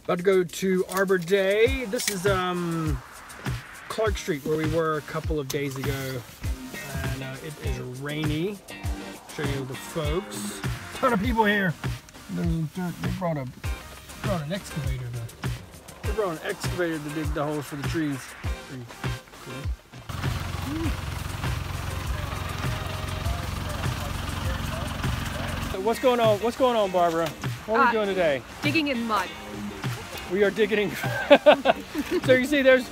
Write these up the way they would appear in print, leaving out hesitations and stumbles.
About to go to Arbor Day. This is Clark Street where we were a couple of days ago. And it is rainy. Show you the folks. Ton of people here. They brought an excavator to. They brought an excavator to dig the holes for the trees. Pretty cool. So what's going on? What's going on, Barbara? What are we doing today? Digging in mud. We are digging. So you see there's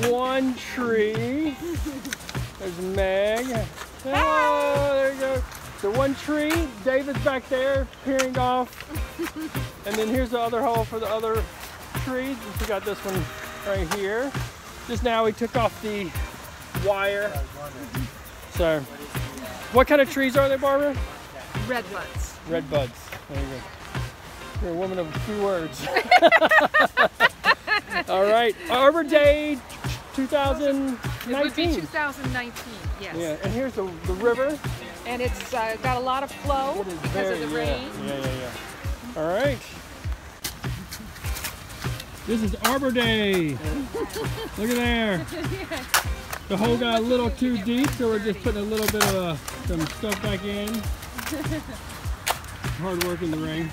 one tree. There's Meg. Oh, there you go. So one tree, David's back there peering off. And then here's the other hole for the other trees. We got this one right here. Just now we took off the wire. So, what kind of trees are they, Barbara? Red buds. Red buds. There you go. You're a woman of a few words. All right, Arbor Day 2019. It would be 2019, yes. Yeah, and here's the river. And it's got a lot of flow because of the rain. Yeah. All right. This is Arbor Day. Look at there. The hole got a little too deep, so we're just putting a little bit of some stuff back in. Hard work in the rain.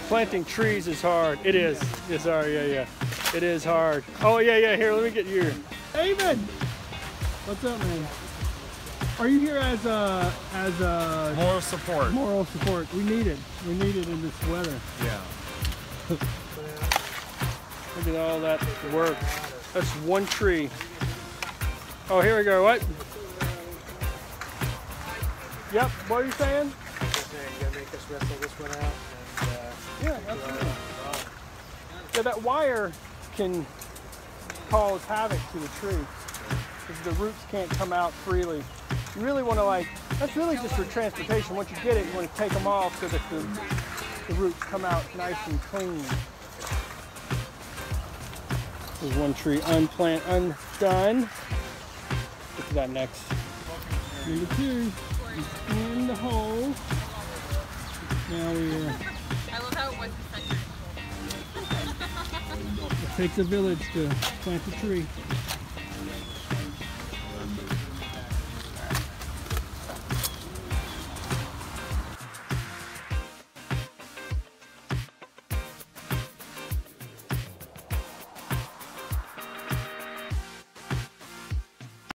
Planting trees is hard. It is. It's hard. Yeah. It is hard. Oh yeah. Here, let me get you. David, what's up, man? Are you here as moral support? Moral support. We need it. We need it in this weather. Yeah. Look at all that work. That's one tree. Oh, here we go. What? Yep. What are you saying? You gotta make us wrestle this one out. Yeah, absolutely. Yeah, that wire can cause havoc to the tree because the roots can't come out freely. You really want to that's really just for transportation. Once you get it, you want to take them off so that the roots come out nice and clean. There's one tree undone. Get to that next. Number 2 is in the hole. Now we're... I love how it was the center. It takes a village to plant a tree.